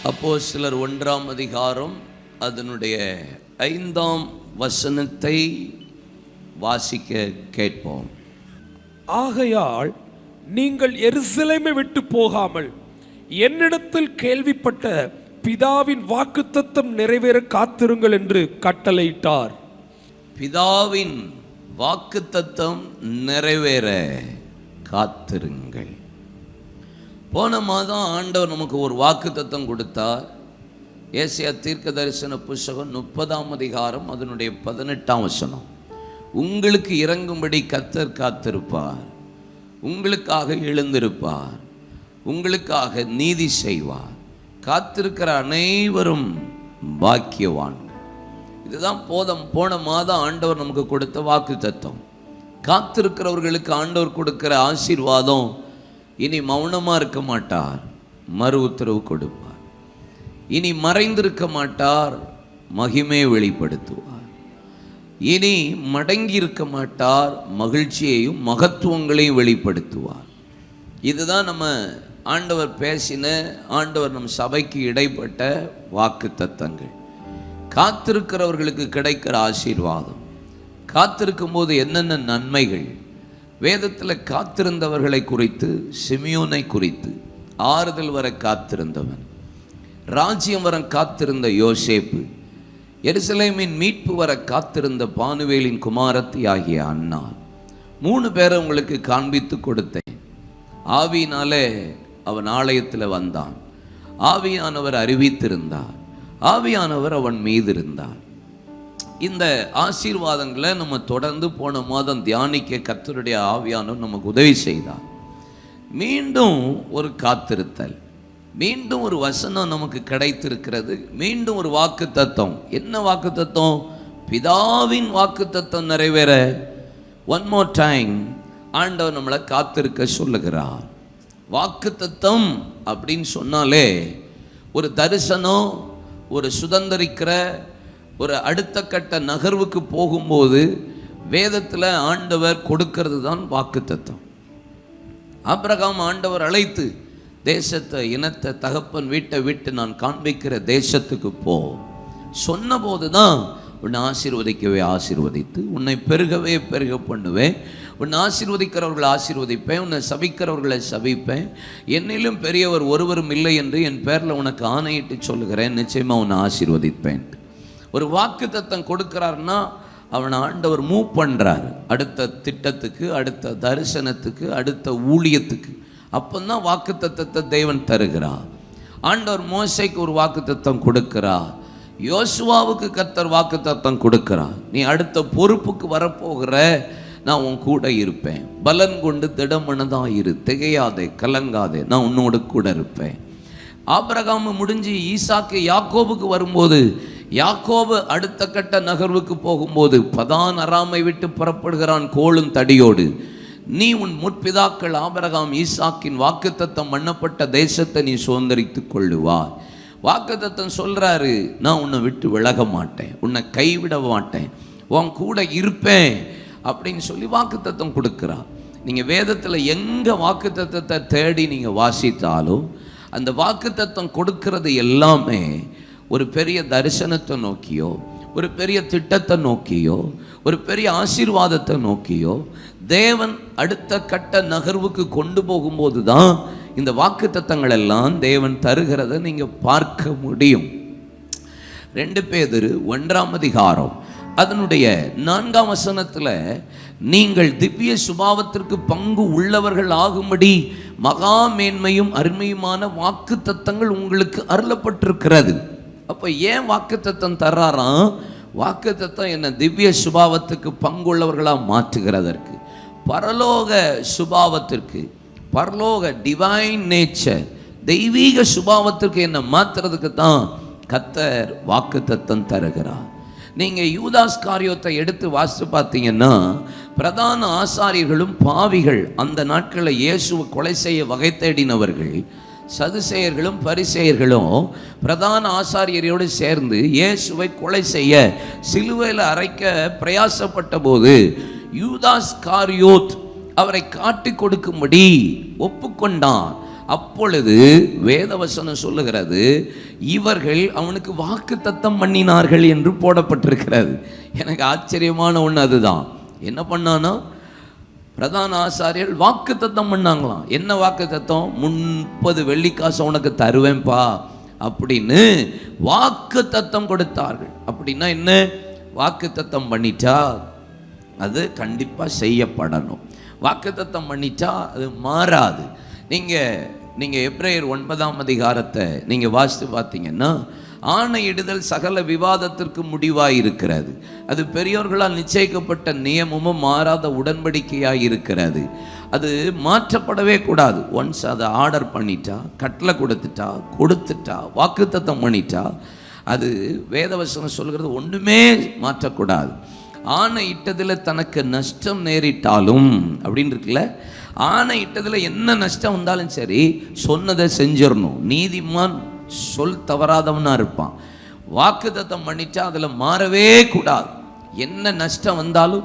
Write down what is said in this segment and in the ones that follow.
அப்போஸ்தலர் 1ஆம் அதிகாரம் அதனுடைய 5ஆம் வசனத்தை வாசிக்க கேட்போம். ஆகையால் நீங்கள் எருசலேமை விட்டு போகாமல் என்னிடத்தில் கேள்விப்பட்ட பிதாவின் வாக்குத்தத்தம் நிறைவேற காத்திருங்கள் என்று கட்டளையிட்டார். பிதாவின் வாக்குத்தத்தம் நிறைவேற காத்திருங்கள். போன மாதம் ஆண்டவர் நமக்கு ஒரு வாக்குத்தத்தம் கொடுத்தார். ஏசாயா தீர்க்க தரிசன புஸ்தகம் 30ஆம் அதிகாரம் அதனுடைய 18ஆம் வசனம். உங்களுக்கு இறங்கும்படி கர்த்தர் காத்திருப்பார், உங்களுக்காக எழுந்திருப்பார், உங்களுக்காக நீதி செய்வார், காத்திருக்கிற அனைவரும் பாக்கியவான். இதுதான் போன மாதம் ஆண்டவர் நமக்கு கொடுத்த வாக்குத்தத்தம். காத்திருக்கிறவர்களுக்கு ஆண்டவர் கொடுக்கிற ஆசீர்வாதம், இனி மௌனமாக இருக்க மாட்டார், மறு உத்தரவு கொடுப்பார். இனி மறைந்திருக்க மாட்டார், மகிமை வெளிப்படுத்துவார். இனி மடங்கி இருக்க மாட்டார், மகிழ்ச்சியையும் மகத்துவங்களையும் வெளிப்படுத்துவார். இதுதான் நம்ம ஆண்டவர் பேசின, ஆண்டவர் நம் சபைக்கு இடைப்பட்ட வாக்கு தத்தங்கள். காத்திருக்கிறவர்களுக்கு கிடைக்கிற ஆசீர்வாதம், காத்திருக்கும் போது என்னென்ன நன்மைகள். வேதத்தில் காத்திருந்தவர்களை குறித்து, சிமியோனை குறித்து, ஆறுதல் வர காத்திருந்தவன், ராஜ்யம் வர காத்திருந்த யோசேப்பு, எருசலேமின் மீட்பு வர காத்திருந்த பானுவேலின் குமாரத்தி ஆகிய அன்னாள், 3 பேரை உங்களுக்கு காண்பித்து கொடுத்தேன். ஆவியினாலே அவன் ஆலயத்தில் வந்தான், ஆவியானவர் அறிவித்திருந்தார், ஆவியானவர் அவன் மீது இருந்தார். இந்த ஆசீர்வாதங்களை நம்ம தொடர்ந்து போன மாதம் தியானிக்க கர்த்தருடைய ஆவியானவர் நமக்கு உதவி செய்தார். மீண்டும் ஒரு காத்திருத்தல், மீண்டும் ஒரு வசனம் நமக்கு கிடைத்திருக்கிறது, மீண்டும் ஒரு வாக்கு தத்தம். என்ன வாக்கு தத்தம்? பிதாவின் வாக்கு தத்தம் நிறைவேற ஒன் மோர் டைம் ஆண்டவர் நம்மளை காத்திருக்க சொல்லுகிறார். வாக்கு தத்தம் அப்படின்னு சொன்னாலே ஒரு தரிசனம், ஒரு சுதந்திரிக்கிற ஒரு அடுத்த கட்ட நகர்வுக்கு போகும்போது வேதத்தில் ஆண்டவர் கொடுக்கிறது தான் வாக்குத்தத்தம். ஆபிரகாம் ஆண்டவர் அழைத்து, தேசத்தை, இனத்தை, தகப்பன் வீட்டை விட்டு நான் காண்பிக்கிற தேசத்துக்கு போ சொன்னபோது தான் உன்னை ஆசீர்வதிக்கவே ஆசீர்வதித்து, உன்னை பெருகவே பெருக பண்ணுவேன், உன்னை ஆசீர்வதிக்கிறவர்களை ஆசீர்வதிப்பேன், உன்னை சபிக்கிறவர்களை சபிப்பேன், என்னிலும் பெரியவர் ஒருவரும் இல்லை என்று என் பேரில் உனக்கு ஆணையிட்டு சொல்லுகிறேன், நிச்சயமாக உன்னை ஆசீர்வதிப்பேன். ஒரு வாக்கு தத்தம் கொடுக்கிறாருன்னா அவனை ஆண்டவர் மூவ் பண்ணுறாரு அடுத்த திட்டத்துக்கு, அடுத்த தரிசனத்துக்கு, அடுத்த ஊழியத்துக்கு. அப்போதான் வாக்கு தத்தத்தை தேவன் தருகிறார். ஆண்டவர் மோசைக்கு ஒரு வாக்கு தத்தம் கொடுக்கிறார், யோசுவாவுக்கு கர்த்தர் வாக்கு தத்தம் கொடுக்கிறார். நீ அடுத்த பொறுப்புக்கு வரப்போகிற, நான் உன் கூட இருப்பேன், பலன் கொண்டு திடமனதாக இரு, திகையாதே, கலங்காதே, நான் உன்னோடு கூட இருப்பேன். ஆபிரகாம் முடிஞ்சு ஈசாக்கு யாக்கோபுக்கு வரும்போது, யாக்கோபு அடுத்த கட்ட நகர்வுக்கு போகும்போது பதான் அராமை விட்டு புறப்படுகிறான் கோலும் தடியோடு. நீ உன் முற்பிதாக்கள் ஆபிரகாம் ஈசாக்கின் வாக்குத்தத்தம் பண்ணப்பட்ட தேசத்தை நீ சுதந்திரித்துக் கொள்ளுவாய். வாக்குத்தத்தம் சொல்றாரு, நான் உன்னை விட்டு விலக மாட்டேன், உன்னை கைவிட மாட்டேன், உன் கூட இருப்பேன் அப்படின்னு சொல்லி வாக்குத்தத்தம் கொடுக்கிறார். நீங்கள் வேதத்தில் எங்கே வாக்குத்தத்தத்தை தேடி நீங்கள் வாசித்தாலும் அந்த வாக்குத்தத்தம் கொடுக்கிறது எல்லாமே ஒரு பெரிய தரிசனத்தை நோக்கியோ, ஒரு பெரிய திட்டத்தை நோக்கியோ, ஒரு பெரிய ஆசீர்வாதத்தை நோக்கியோ, தேவன் அடுத்த கட்ட நகர்வுக்கு கொண்டு போகும்போது தான் இந்த வாக்குத்தத்தங்கள் எல்லாம் தேவன் தருகிறத நீங்கள் பார்க்க முடியும். 2 பேதுரு 1ஆம் அதிகாரம் அதனுடைய 4ஆம் வசனத்தில், நீங்கள் திவ்ய சுபாவத்திற்கு பங்கு உள்ளவர்கள் ஆகும்படி மகா மேன்மையும் அருமையுமான வாக்கு தத்தங்கள் உங்களுக்கு அருளப்பட்டிருக்கிறது. அப்போ ஏன் வாக்கு தத்தம் தர்றாராம்? வாக்கு தத்தம் என்ன? திவ்ய சுபாவத்துக்கு பங்குள்ளவர்களாக மாற்றுகிறதற்கு, பரலோக சுபாவத்திற்கு, பரலோக டிவைன் நேச்சர், தெய்வீக சுபாவத்திற்கு என்ன மாற்றுறதுக்கு தான் கர்த்தர் வாக்கு தத்தம் தருகிறார். நீங்கள் யூதாஸ் காரியத்தை எடுத்து வாசித்து பார்த்தீங்கன்னா, பிரதான ஆசாரியர்களும் பாவிகள், அந்த நாட்களில் இயேசுவை கொலை செய்ய வகை தேடினவர்கள், சதுசேயர்களும் பரிசேயர்களும் பிரதான ஆசாரியரோடு சேர்ந்து இயேசுவை கொலை செய்ய சிலுவையில் அறைக்க பிரயாசப்பட்ட போது யூதாஸ் காரியோத் அவரை காட்டி கொடுக்கும்படி ஒப்புக்கொண்டான். அப்பொழுது வேதவசனம் சொல்லுகிறது, இவர்கள் அவனுக்கு வாக்குத்தத்தம் பண்ணினார்கள் என்று போடப்பட்டிருக்கிறது. எனக்கு ஆச்சரியமான ஒன்று அதுதான். என்ன பண்ணானா, பிரதான ஆசாரியர்கள் வாக்குத்தத்தம் பண்ணாங்களாம். என்ன வாக்குத்தத்தம்? 30 வெள்ளிக்காசு உனக்கு தருவேன்பா அப்படின்னு வாக்குத்தத்தம் கொடுத்தார்கள். அப்படின்னா என்ன? வாக்குத்தத்தம் பண்ணிட்டா அது கண்டிப்பாக செய்யப்படணும். வாக்குத்தத்தம் பண்ணிட்டா அது மாறாது. நீங்கள் எபிரேயர் 9ஆம் அதிகாரத்தை நீங்கள் வாசித்து பார்த்தீங்கன்னா, ஆணையிடுதல் சகல விவாதத்திற்கு முடிவாக இருக்கிறது. அது பெரியோர்களால் நிச்சயிக்கப்பட்ட நியமமும் மாறாத உடன்படிக்கையாக இருக்கிறது. அது மாற்றப்படவே கூடாது. ஒன்ஸ் அதை ஆர்டர் பண்ணிட்டா, கட்டளை கொடுத்துட்டா, வாக்குத்தத்தம் பண்ணிட்டா, அது வேதவசனம் சொல்கிறது ஒன்றுமே மாற்றக்கூடாது. ஆணையிட்டதில் தனக்கு நஷ்டம் நேரிட்டாலும் அப்படின்னு இருக்குல்ல, ஆணையிட்டதில் என்ன நஷ்டம் வந்தாலும் சரி சொன்னதை செஞ்சிடணும். நீதிமான் சொல் தவறாதவனா இருப்பான். வாக்குத்தத்தம் பண்ணிட்டா அதில் மாறவே கூடாது. என்ன நஷ்டம் வந்தாலும்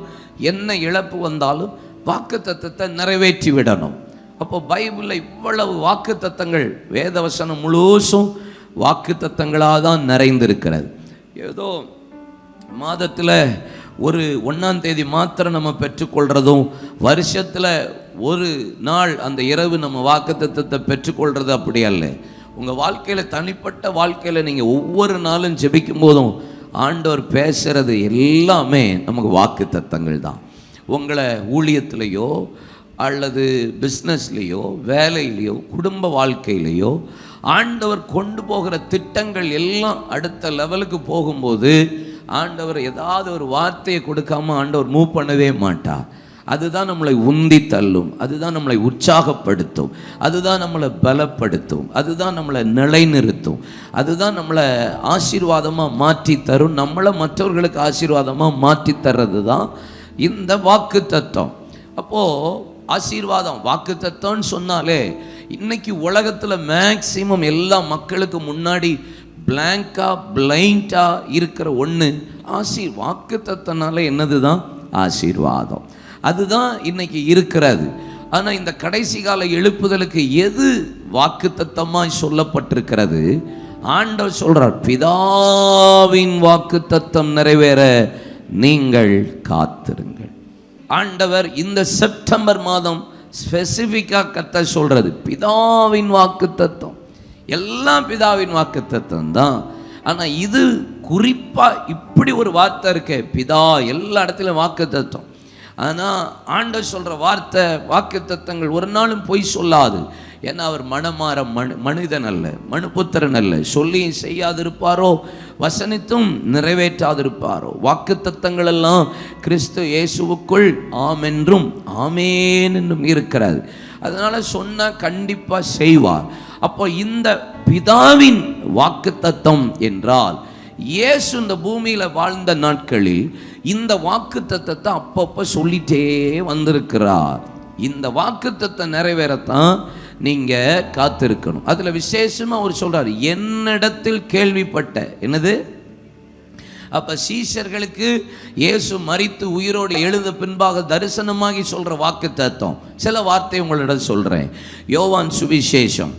என்ன இழப்பு வந்தாலும் வாக்குத்தத்தத்தை நிறைவேற்றி விடணும். அப்போ பைபிளில் இவ்வளவு வாக்குத்தத்தங்கள், வேதவசனம் முழுசும் வாக்குத்தத்தங்களாக தான் நிறைந்திருக்கிறது. ஏதோ மாதத்தில் ஒரு 1ஆம் தேதி மாத்திரம் நம்ம பெற்றுக்கொள்கிறதும், வருஷத்தில் ஒரு நாள் அந்த இரவு நம்ம வாக்குத்தத்தத்தை பெற்றுக்கொள்கிறது அப்படி அல்ல. உங்கள் வாழ்க்கையில், தனிப்பட்ட வாழ்க்கையில் நீங்கள் ஒவ்வொரு நாளும் ஜெபிக்கும் போதும் ஆண்டவர் பேசுகிறது எல்லாமே நமக்கு வாக்குத்தத்தங்கள் தான். உங்களை ஊழியத்திலேயோ அல்லது பிஸ்னஸ்லேயோ வேலையிலையோ குடும்ப வாழ்க்கையிலையோ ஆண்டவர் கொண்டு போகிற திட்டங்கள் எல்லாம் அடுத்த லெவலுக்கு போகும்போது ஆண்டவர் ஏதாவது ஒரு வார்த்தையை கொடுக்காம ஆண்டவர் மூவ் பண்ணவே மாட்டார். அதுதான் நம்மளை உந்தி தள்ளும், அதுதான் நம்மளை உற்சாகப்படுத்தும், அதுதான் நம்மளை பலப்படுத்தும், அதுதான் நம்மளை நிலைநிறுத்தும், அதுதான் நம்மளை ஆசீர்வாதமாக மாற்றி தரும். நம்மளை மற்றவர்களுக்கு ஆசீர்வாதமாக மாற்றி தர்றது தான் இந்த வாக்கு தத்தம். அப்போது ஆசீர்வாதம் வாக்கு தத்தம்னு சொன்னாலே இன்னைக்கு உலகத்தில் மேக்சிமம் எல்லா மக்களுக்கு முன்னாடி பிளைண்டா இருக்கிற ஒன்று வாக்கு தத்தனால என்னது தான்? ஆசீர்வாதம். அதுதான் இன்னைக்கு இருக்கிறது. ஆனால் இந்த கடைசி கால எழுப்புதலுக்கு எது வாக்கு தத்தமாய் சொல்லப்பட்டிருக்கிறது? ஆண்டவர் சொல்றார், பிதாவின் வாக்கு தத்தம் நிறைவேற நீங்கள் காத்திருங்கள். ஆண்டவர் இந்த செப்டம்பர் மாதம் ஸ்பெசிஃபிக்காக கர்த்தர் சொல்றது பிதாவின் வாக்கு தத்தம். எல்லாம் பிதாவின் வாக்கு தத்தம் தான். ஆனால் இது குறிப்பாக இப்படி ஒரு வார்த்தை இருக்கு, பிதா எல்லா இடத்துலையும் வாக்கு தத்தம். ஆனால் ஆண்டவர் சொல்கிற வார்த்தை வாக்கு தத்தங்கள் ஒரு நாளும் பொய் சொல்லாது. ஏன்னா அவர் மனமாற மனிதன் அல்ல, மனுபுத்திரன் அல்ல. சொல்லியும் செய்யாதிருப்பாரோ, வசனித்தும் நிறைவேற்றாதிருப்பாரோ. வாக்கு தத்தங்கள் எல்லாம் கிறிஸ்து இயேசுவுக்குள் ஆம் என்றும் ஆமேன் என்றும் இருக்கிறது. அதனால சொன்னால் கண்டிப்பாக செய்வார். அப்போ இந்த பிதாவின் வாக்கு தத்தம் என்றால், இயேசு இந்த பூமியில் வாழ்ந்த நாட்களில் இந்த வாக்கு தத்தத்தை அப்பப்போ சொல்லிட்டே வந்திருக்கிறார். இந்த வாக்கு தத்தம் நிறைவேறத்தான் நீங்கள் காத்திருக்கணும். அதில் விசேஷமாக அவர் சொல்கிறார், என்னிடத்தில் கேள்விப்பட்ட. என்னது? அப்போ சீஷர்களுக்கு இயேசு மரித்து உயிரோடு எழுத பின்பாக தரிசனமாகி சொல்கிற வாக்கு தத்தம் சில வார்த்தை உங்களிடம் சொல்கிறேன். யோவான் சுவிசேஷம்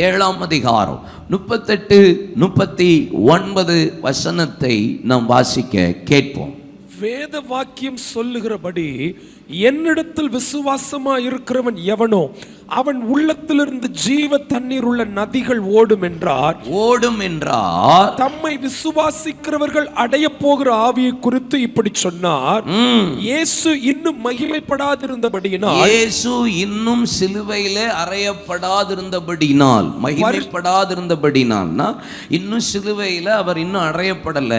7ஆம் அதிகாரம் 38-39 வசனத்தை நாம் வாசிக்க கேட்போம். வேத வாக்கியம் சொல்லுகிறபடி, என்னிடத்தில் விசுவாசமா இருக்கிறவன் எவனோ அவன் உள்ளத்திலிருந்து ஜீவ தண்ணீர் உள்ள நதிகள் ஓடும் என்றார். தம்மை விசுவாசிக்கிறவர்கள் அடைய போகிற ஆவியை குறித்து இப்படி சொன்னார். இயேசு இன்னும் மகிமைப்படாதிருந்தபடியினால், இயேசு இன்னும் சிலுவையிலே அறையப்படாதிருந்தபடியினால், மகிமைப்படாதிருந்தபடினால்னா இன்னும் சிலுவையில் அவர் இன்னும் அறையப்படல,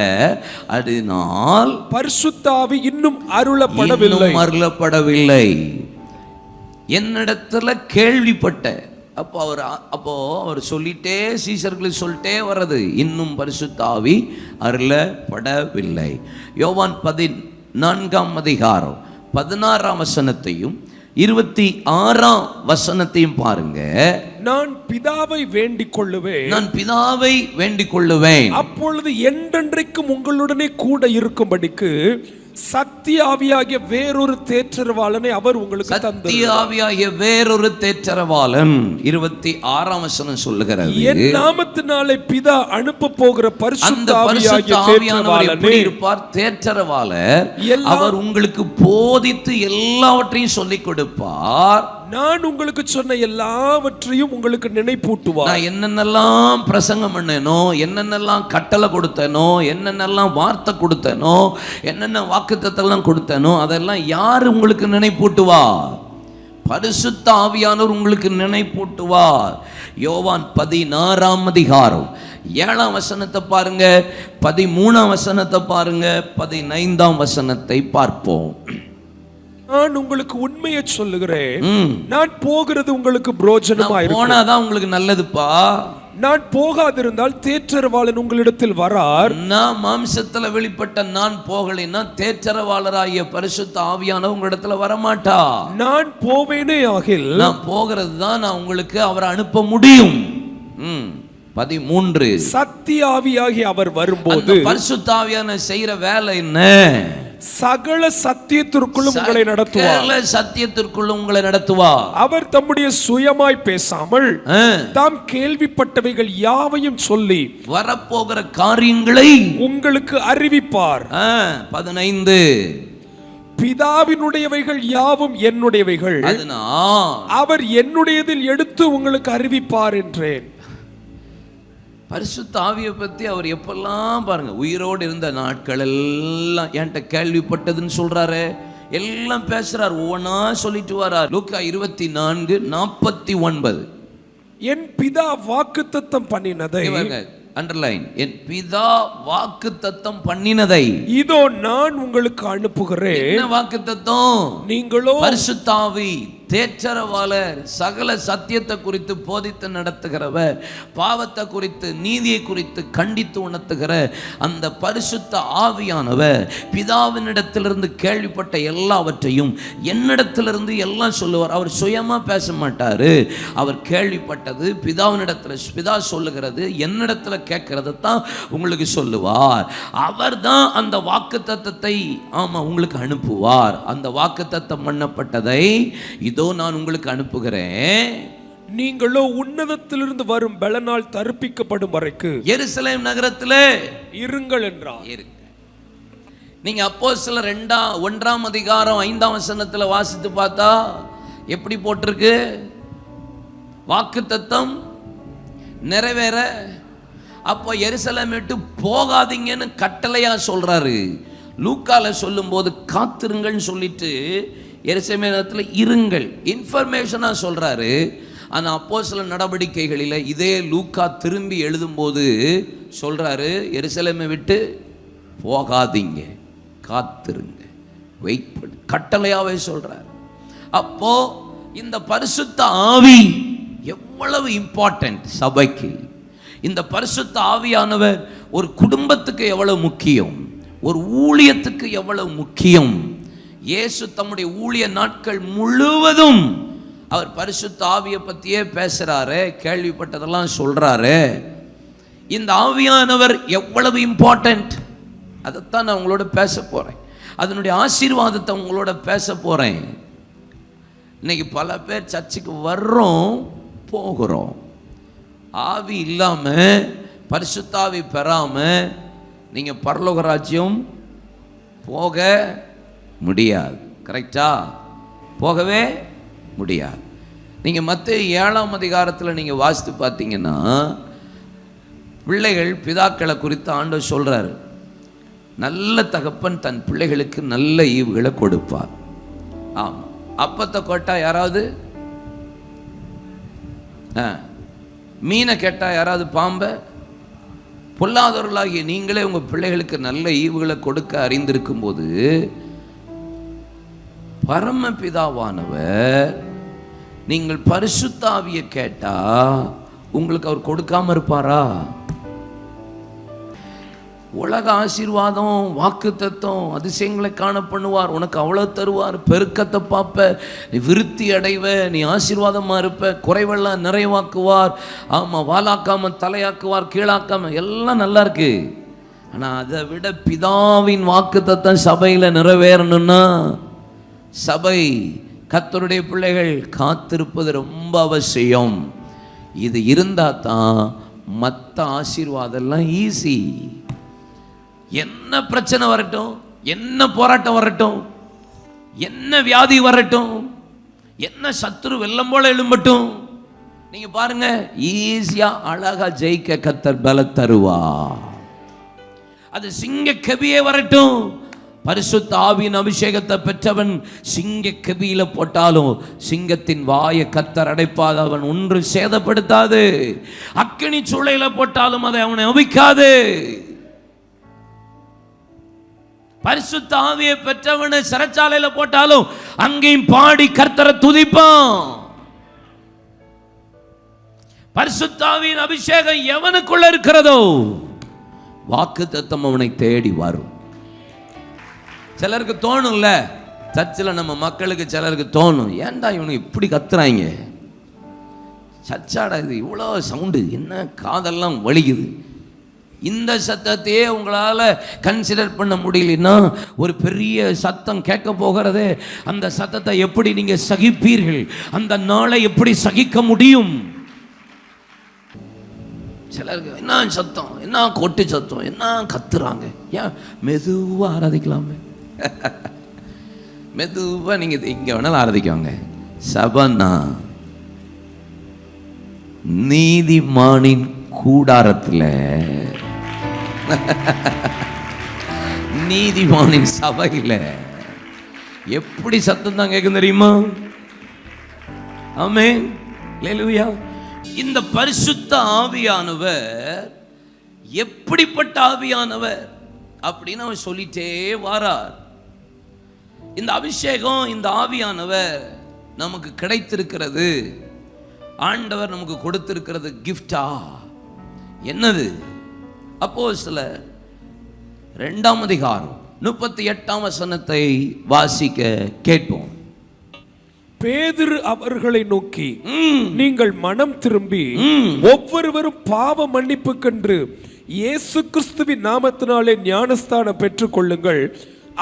அதனால் பரிசுத்த ஆவி இன்னும் அருளப்படவில்லை. என்னிடத்துல கேள்விப்பட்ட. அப்போ அவர் சொல்லிட்டே, சீசர்களுக்கு சொல்லிட்டே வர்றது, இன்னும் பரிசுத்த ஆவி அருளப்படவில்லை. யோவான் 14ஆம் அதிகாரம் 16ஆம் வசனத்தையும் 26ஆம் வசனத்தையும் பாருங்க. நான் பிதாவை வேண்டிக் கொள்ளுவேன், அப்பொழுது என்றென்றைக்கும் உங்களுடனே கூட இருக்கும்படிக்கு சத்திய ஆவியாகிய வேறொரு தேற்றரவாளனை அவர் உங்களுக்கு தந்தார். சத்திய ஆவியாகிய வேறொரு தேற்றரவாளன் 26ஆம் வசனம் சொல்லுகிறது, என் நாமத்தினாலே பிதா அனுப்ப போகிற அந்த பரிசுத்த பரிசுத்த ஆவியாகிய ஆவியானவர் எப்படி தேற்றரவாளனே, இருப்பார்? தேற்றரவாளர். அவர் உங்களுக்கு போதித்து எல்லாவற்றையும் சொல்லிக் கொடுப்பார். நான் உங்களுக்கு சொன்ன எல்லாவற்றையும் உங்களுக்கு நினைப்பூட்டுவார். நான் என்னென்னலாம் பிரசங்கம் பண்ணேனோ, என்னென்னலாம் கட்டளை கொடுத்தேனோ, என்னென்னலாம் வார்த்தை கொடுத்தேனோ, என்னென்ன வாக்குத்தத்தெல்லாம் கொடுத்தேனோ, அதெல்லாம் யார் உங்களுக்கு நினைப்பூட்டுவார்? பரிசுத்த ஆவியானவர் உங்களுக்கு நினைப்பூட்டுவார். யோவான் 16ஆம் அதிகாரம் 7ஆம் வசனத்தை பாருங்க, 13ஆம் வசனத்தை பாருங்க, 15ஆம் வசனத்தை பார்ப்போம். நான் உங்களுக்கு உண்மையை சொல்லுகிறேன், நான் போகிறது உங்களுக்கு பிரோஜனமா இருக்கும். போனாதான் உங்களுக்கு நல்லதுப்பா. நான் போகாதிருந்தால் தேற்றரவாளன் உங்களிடத்தில் வரார். நான் மாம்சத்துல வெளிப்பட்ட நான் போகலைன்னா தேற்றரவாளராகிய பரிசுத்த ஆவியானவர் உங்களிடத்துல வரமாட்டா. நான் போவேனே ஆகில், நான் போகிறது தான் நான் உங்களுக்கு அவரை அனுப்ப முடியும். 13 சத்திய ஆவியாகி அவர் வரும்போது பரிசுத்த ஆவியானவர் செய்யற வேலை என்ன? சகல சத்தியத்திற்குள்ளும் உங்களை நடத்துவார். சகல சத்தியத்திற்குள்ளும் உங்களை நடத்துவார். அவர் தம்முடைய சுயமாய் பேசாமல் தாம் கேள்விப்பட்டவைகள் யாவையும் சொல்லி வரப்போகிற காரியங்களை உங்களுக்கு அறிவிப்பார். 15 பிதாவினுடையவைகள் யாவும் என்னுடையவைகள், அதனால் அவர் என்னுடையதில் எடுத்து உங்களுக்கு அறிவிப்பார் என்றேன். பரிசுத்த ஆவியை பற்றி அவர் எப்பெல்லாம் பாருங்க, உயிரோடு இருந்த நாட்கள் எல்லாம் என்கிட்ட கேள்விப்பட்டதுன்னு சொல்றாரு, எல்லாம் பேசுறார், ஒவ்வொன்றா சொல்லிட்டு வரார். லூக்கா 24:49 என் பிதா வாக்குத்தத்தம் பண்ணினதை, அண்டர்லைன், என் பிதா வாக்குத்தத்தம் பண்ணினதை இதோ நான் உங்களுக்கு அனுப்புகிறேன். என்ன வாக்குத்தத்தம்? நீங்களோ பரிசுத்த ஆவி, தேற்றரவாளர், சகல சத்தியத்தை குறித்து போதித்து நடத்துகிறவர், பாவத்தை குறித்து நீதியை குறித்து கண்டித்து உணர்த்துகிற அந்த பரிசுத்த ஆவியானவர் பிதாவினிடத்திலிருந்து கேள்விப்பட்ட எல்லாவற்றையும் என்னிடத்திலிருந்து எல்லாம் சொல்லுவார். அவர் சுயமா பேச மாட்டாரு. அவர் கேள்விப்பட்டது பிதாவினிடத்தில், பிதா சொல்லுகிறது என்னிடத்துல கேட்கறத தான் உங்களுக்கு சொல்லுவார். அவர் தான் அந்த வாக்குத்தத்தத்தை உங்களுக்கு அனுப்புவார். அந்த வாக்குத்தத்தம் பண்ணப்பட்டதை இதோ நான் உங்களுக்கு அனுப்புகிறேன். நீங்களோ உன்னதத்திலிருந்து வரும் பலனால் தரிப்பிக்கப்படும் வரைக்கு எருசலேம் நகரத்திலே இருங்கள் என்றார். நீங்க அப்போஸ்தலர் 1ஆம் அதிகாரம் 5ஆம் வசனத்துல வாசித்து பார்த்தா எப்படி போட்டிருக்கு? வாக்குத்தத்தம் நிறைவேற அப்போ எருசலேம் விட்டு போகாதீங்கன்னு கட்டளையா சொல்றாரு. லூக்கால சொல்லும் போது காத்திருங்கள்னு சொல்லிட்டு எருசலேமில் இருங்கள் இன்ஃபர்மேஷனாக சொல்கிறாரு. ஆனால் அப்போஸ்தல நடவடிக்கைகளில் இதே லூக்கா திரும்பி எழுதும்போது சொல்கிறாரு, எருசலேமை விட்டு போகாதீங்க, காத்திருங்க, வெயிட் பண்ணு, கட்டளையாவே சொல்கிறார். அப்போ இந்த பரிசுத்த ஆவி எவ்வளவு இம்பார்ட்டன்ட் சபைக்கு. இந்த பரிசுத்த ஆவியானவர் ஒரு குடும்பத்துக்கு எவ்வளவு முக்கியம், ஒரு ஊழியத்துக்கு எவ்வளவு முக்கியம். இயேசு தம்முடைய ஊழிய நாட்கள் முழுவதும் அவர் பரிசுத்த ஆவியை பற்றியே பேசுகிறாரு, கேள்விப்பட்டதெல்லாம் சொல்கிறாரு. இந்த ஆவியானவர் எவ்வளவு இம்பார்ட்டன்ட், அதைத்தான் நான் உங்களோட பேச போகிறேன். அதனுடைய ஆசீர்வாதத்தை உங்களோட பேச போகிறேன். இன்னைக்கு பல பேர் சர்ச்சுக்கு வர்றோம், போகிறோம். ஆவி இல்லாமல், பரிசுத்த ஆவி பெறாமல் நீங்கள் பரலோக ராஜ்யம் போக முடியாது. கரெக்டா? போகவே முடியாது. நீங்கள் மத்தேயு 7ஆம் அதிகாரத்தில் நீங்கள் வாசித்து பார்த்தீங்கன்னா பிள்ளைகள் பிதாக்களை குறித்து ஆண்டவர் சொல்கிறாரு, நல்ல தகப்பன் தன் பிள்ளைகளுக்கு நல்ல ஈவுகளை கொடுப்பார். ஆமாம், அப்பத்தை கேட்டால் யாராவது மீனை கேட்டால் யாராவது பாம்பை, பொல்லாதவர்களாகிய நீங்களே உங்கள் பிள்ளைகளுக்கு நல்ல ஈவுகளை கொடுக்க அறிந்திருக்கும் போது பரமபிதாவானவர் நீங்கள் பரிசுத்த ஆவியை கேட்டா உங்களுக்கு அவர் கொடுக்காம இருப்பாரா? உலக ஆசீர்வாதம், வாக்குத்தத்தம், அதிசயங்களை காண பண்ணுவார், உனக்கு அவ்வளோ தருவார், பெருக்கத்தை பார்ப்ப, நீ விருத்தி அடைவ, நீ ஆசீர்வாதமாக இருப்ப, குறைவெல்லாம் நிறைவாக்குவார், ஆமாம், வாலாக்காம தலையாக்குவார், கீழாக்காம, எல்லாம் நல்லா இருக்கு. ஆனா அதை விட பிதாவின் வாக்குத்தத்தம் சபையில நிறைவேறணும்னா சபை கர்த்தருடைய பிள்ளைகள் காத்திருப்பது ரொம்ப அவசியம். இது இருந்தா தான் மற்ற ஆசீர்வாதம்லாம் ஈஸி. என்ன பிரச்சனை வரட்டும், என்ன போராட்டம் வரட்டும், என்ன வியாதி வரட்டும், என்ன சத்துரு வெள்ளம் போல எழும்பட்டும், நீங்க பாருங்க ஈஸியா அழகா ஜெயிக்க கர்த்தர் பல தருவா. அது சிங்க கபியே வரட்டும், பரிசுத்த ஆவியின் அபிஷேகத்தை பெற்றவன் சிங்க கபியில போட்டாலும் சிங்கத்தின் வாயை கர்த்தர் அடைப்பாது, அவன் ஒன்று சேதப்படுத்தாது. அக்கினி சூளையில போட்டாலும் அதை அவனை அவிக்காது. பரிசுத்த ஆவியை பெற்றவனை சிறைச்சாலையில போட்டாலும் அங்கேயும் பாடி கர்த்தரை துதிப்பான். பரிசுத்த ஆவியின் அபிஷேகம் எவனுக்குள்ள இருக்கிறதோ வாக்குத்தத்தம் அவனை தேடி வரும். சிலருக்கு தோணும்ல, சர்ச்சில் நம்ம மக்களுக்கு சிலருக்கு தோணும், ஏன்டா இவனுக்கு இப்படி கத்துறாங்க, சர்ச்சாடா இது இவ்வளோ சவுண்டு, என்ன காதெல்லாம் வலிக்குது. இந்த சத்தத்தையே உங்களால் கன்சிடர் பண்ண முடியலன்னா ஒரு பெரிய சத்தம் கேட்க போகிறதே, அந்த சத்தத்தை எப்படி நீங்கள் சகிப்பீர்கள்? அந்த நாளை எப்படி சகிக்க முடியும்? சிலருக்கு என்ன சத்தம், என்ன கொட்டு சத்தம், என்ன கத்துறாங்க, ஏன் மெதுவாக ஆராதிக்கலாமே. மெதுவாக நீங்கள் இங்கே வேணாலும் ஆராதிக்கவாங்க. சபனா நீதிமானின் கூடாரத்தில், நீதிமானின் சபையில் எப்படி சத்தம் தான் கேட்கும் தெரியுமா? ஆமென், அல்லேலூயா. இந்த பரிசுத்த ஆவியானவர் எப்படிப்பட்ட ஆவியானவர் அப்படின்னு அவர் சொல்லிட்டே வாரார். இந்த அபிஷேகம், இந்த ஆவியானவர் நமக்கு கிடைத்திருக்கிறது, ஆண்டவர் நமக்கு கொடுத்திருக்கிறது கிஃப்டா? என்னது? அப்போஸ்தலர் 2ஆம் அதிகாரம் 38ஆம் வசனத்தை வாசிக்க கேட்போம். பேதுரு அவர்களை நோக்கி, நீங்கள் மனம் திரும்பி ஒவ்வொருவரும் பாவ மன்னிப்புக்கென்று இயேசு கிறிஸ்துவின் நாமத்தினாலே ஞானஸ்தானம் பெற்றுக் கொள்ளுங்கள்,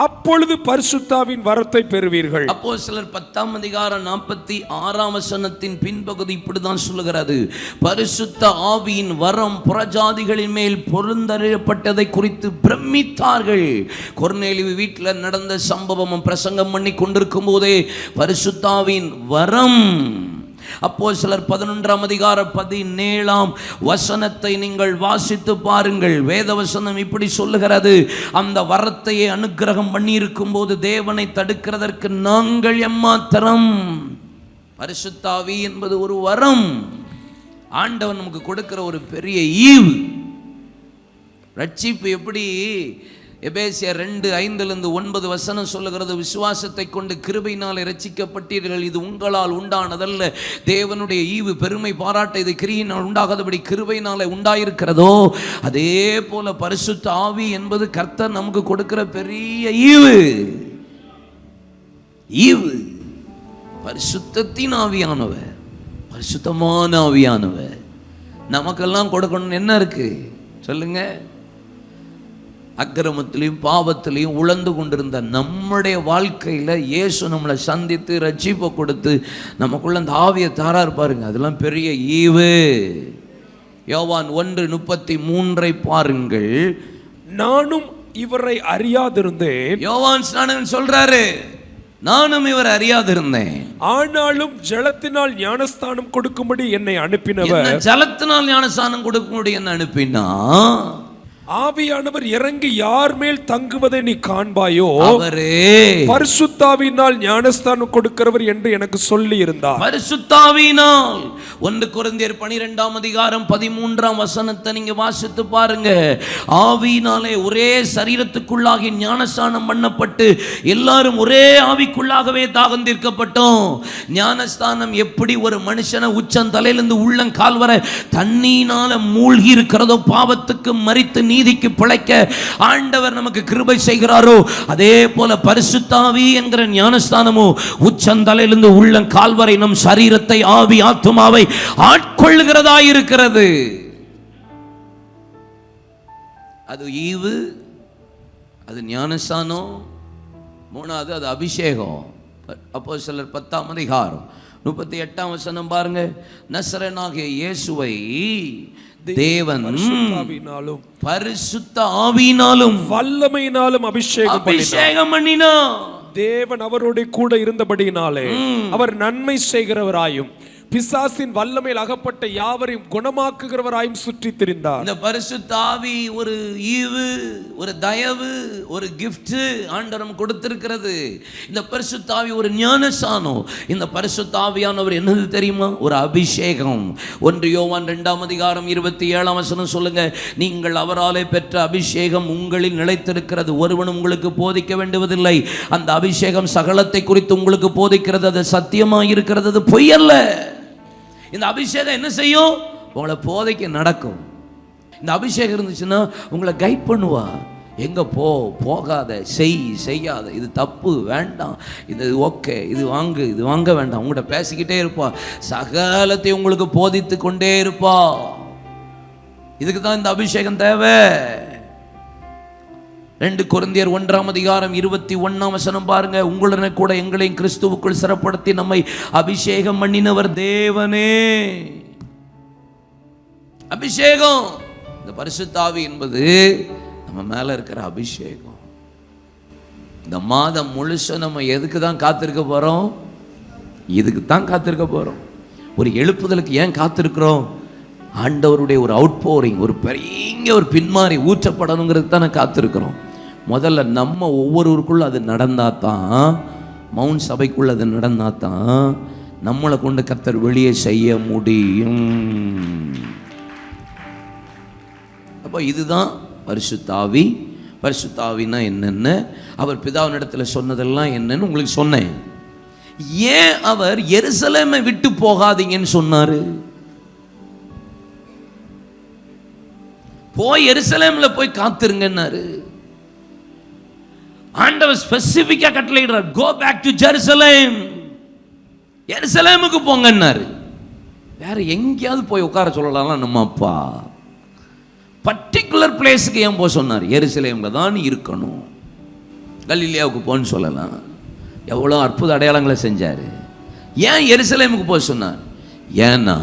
அப்பொழுது பரிசுத்தாவின் வரத்தை பெறுவீர்கள். அப்போஸ்தலர் 10ஆம் அதிகாரம் 46ஆம் வசனத்தின் பின்பகுதி இப்படிதான் சொல்லுகிறது. பரிசுத்த ஆவியின் வரம் புறஜாதிகளின் மேல் பொருந்தப்பட்டதை குறித்து பிரமித்தார்கள். கொர்நேலியு வீட்டில் நடந்த சம்பவம் பிரசங்கம் பண்ணி கொண்டிருக்கும் போதே பரிசுத்தாவின் வரம். அப்போஸ்தலர் 11ஆம் அதிகாரம் 17ஆம் வசனத்தை நீங்கள் வாசித்து பாருங்கள். வேத வசனம் இப்படி சொல்லுகிறது, அந்த வரத்தையே அனுக்கிரகம் பண்ணி இருக்கும் போது தேவனை தடுக்கிறதற்கு நாங்கள் எம்மாத்திரம்? பரிசுத்த ஆவி என்பது ஒரு வரம், ஆண்டவன் நமக்கு கொடுக்கிற ஒரு பெரிய ஈவு. ரட்சிப்பு எப்படி எபேசியர் 2:5-9 வசனம் சொல்லுகிறது, விசுவாசத்தை கொண்டு கிருபையினால் இரட்சிக்கப்பட்டீர்கள், இது உங்களால் உண்டானதல்ல, தேவனுடைய ஈவு, பெருமை பாராட்ட இது கிரியினால் உண்டாகாதபடி கிருபையினாலே உண்டாயிருக்கிறதோ. அதே போல பரிசுத்த ஆவி என்பது கர்த்தர் நமக்கு கொடுக்கிற பெரிய ஈவு. ஈவு பரிசுத்தத்தின் ஆவியானவர், பரிசுத்தமான ஆவியானவர் நமக்கெல்லாம் கொடுக்கணும்னு என்ன இருக்கு சொல்லுங்க? அக்கிரமத்திலையும் பாவத்திலையும் உழந்து கொண்டிருந்த நம்முடைய வாழ்க்கையில் இயேசு நம்மளை சந்தித்து ரட்சிப்பை கொடுத்து நமக்குள்ள அந்த ஆவியை தாரார் பாருங்க, அதெல்லாம் பெரிய ஈவு. யோவான் 1:33 பாருங்கள். நானும் இவரை அறியாதிருந்தேன். யோவான் ஸ்நானகன் சொல்றாரு, நானும் இவர் அறியாதிருந்தேன், ஆனாலும் ஜலத்தினால் ஞானஸ்தானம் கொடுக்கும்படி என்னை அனுப்பினவர். ஜலத்தினால் ஞானஸ்தானம் கொடுக்கும்படி என்னை அனுப்பினா, ஆவியானவர் இறங்கி யார் மேல் தங்குவதை நீ காண்பாயோ அவரே பரிசுத்தாவினால் ஞானஸ்தானம் கொடுக்கிறவர் என்று எனக்கு சொல்லி இருந்தார். பரிசுத்தாவினால் 1 கொரிந்தியர் 12ஆம் அதிகாரம் 13ஆம் வசனத்தை நீங்க வாசித்து பாருங்க. ஆவியினாலே ஒரே சரீரத்துக்குள்ளாகி ஞானஸ்தானம் பண்ணப்பட்டு எல்லாரும் ஒரே ஆவிக்குள்ளாகவே தாகம் தீர்க்கப்பட்டோம். ஞானஸ்தானம் எப்படி ஒரு மனுஷனை உச்சந்தலையிலிருந்து உள்ளங்கால் வரை தண்ணீனால மூழ்கி இருக்கிறதோ, பாவத்துக்கு மரித்து நீதிக்கு பிழைக்க ஆண்டவர் நமக்கு கிருபை செய்கிறாரோ, அதே போல பரிசுத்த ஆவி என்கிற ஞானஸ்தானமோ உச்சந்தலையிலிருந்து உள்ளங்கால் வரை நம் சரீரத்தை, ஆவி ஆத்துமாவை ஆட்கொள்ளுகிறதா இருக்கிறது. அது ஈவு, அது ஞானஸ்நானம், மூணாவது அது அபிஷேகம். அப்போஸ்தலர் 10ஆம் அதிகாரம் 38ஆம் வசனம் பாருங்க. நசரேயனாகிய இயேசுவை தேவன் பரிசுத்த ஆவியினாலும் வல்லமையினாலும் அபிஷேகம் பண்ணினார். தேவன் அவரோட கூட இருந்தபடியினாலே அவர் நன்மை செய்கிறவராயும் பிசாசின் வல்லமையில் அகப்பட்ட யாவரையும் குணமாக்குகிறவராயும் சுற்றி திரிந்தார். இந்த பரிசுத்த ஆவி ஒரு ஈவு, ஒரு தயவு, ஒரு gift ஆண்டவர் நமக்கு கொடுத்திருக்கிறது. இந்த பரிசுத்த ஆவி ஒரு ஞானஸ்நானம். இந்த பரிசுத்த ஆவியானவர் என்னது தெரியுமா? ஒரு அபிஷேகம். 1 யோவான் 2ஆம் அதிகாரம் 27ஆம் வசனம் சொல்லுங்க. நீங்கள் அவராலே பெற்ற அபிஷேகம் உங்களில் நிலைத்திருக்கிறது, ஒருவனும் உங்களுக்கு போதிக்க வேண்டுவதில்லை. அந்த அபிஷேகம் சகலத்தை குறித்து உங்களுக்கு போதிக்கிறது, அது சத்தியமாக இருக்கிறது, அது பொய்யல்ல. இந்த அபிஷேகம் என்ன செய்யும்? உங்களை போதைக்கு நடக்கும். இந்த அபிஷேகம் இருந்துச்சுன்னா உங்களை கைட் பண்ணுவா. எங்கே போகாத, செய்யாத, இது தப்பு, வேண்டாம், இது ஓகே, இது வாங்க வேண்டாம், உங்கள்கிட்ட பேசிக்கிட்டே இருப்பா. சகலத்தையும் உங்களுக்கு போதித்து கொண்டே இருப்பா. இதுக்கு தான் இந்த அபிஷேகம் தேவை. 2 கொரிந்தியர் 1ஆம் அதிகாரம் 21ஆம் வசனம் பாருங்க. உங்களுடன் கூட எங்களையும் கிறிஸ்துவுக்குள் சிறப்படுத்தி நம்மை அபிஷேகம் பண்ணினவர் தேவனே. அபிஷேகம், இந்த பரிசுத்த ஆவி என்பது நம்ம மேல இருக்கிற அபிஷேகம். இந்த மாதம் முழுசும் நம்ம எதுக்கு தான் காத்திருக்க போறோம்? இதுக்கு தான் காத்திருக்க போறோம். ஒரு எழுப்புதலுக்கு ஏன் காத்திருக்கிறோம்? ஆண்டவருடைய ஒரு அவுட் போரிங், ஒரு பெரிய ஒரு பின்மாறி ஊற்றப்படணுங்கிறது தானே காத்திருக்கிறோம். முதல்ல நம்ம ஒவ்வொருவருக்குள்ள அது நடந்தாதான், மவுண்ட் சபைக்குள்ள அது நடந்தாதான் நம்மளை கொண்டு கர்த்தர் வெளியே செய்ய முடியும். அப்போ இதுதான் பரிசுத்த ஆவி. பரிசுத்த ஆவினா என்னென்ன, அவர் பிதாவினிடத்தில் சொன்னதெல்லாம் என்னன்னு உங்களுக்கு சொன்னேன். ஏன் அவர் எருசலேமை விட்டு போகாதீங்கன்னு சொன்னாரு? போய் எருசலேம்ல போய் காத்திருங்கன்னாரு. ஆண்டவர் ஸ்பெசிபிக்கா கட்டளையிடுறார், கோ பேக் டு ஜெருசலேம், எருசலேமுக்கு போங்கன்னாரு. வேற எங்கேயாவது போய் உட்கார சொல்லலாம் நம்ம அப்பா. பர்டிகுலர் பிளேஸுக்கு ஏன் போக சொன்னார்? எருசலேம்ல தான் இருக்கணும். கலிலேயாவுக்கு போன்னு சொல்லலாம். எவ்வளோ அற்புத அடையாளங்களை செஞ்சாரு. ஏன் எருசலேமுக்கு போக சொன்னார்? ஏன்னா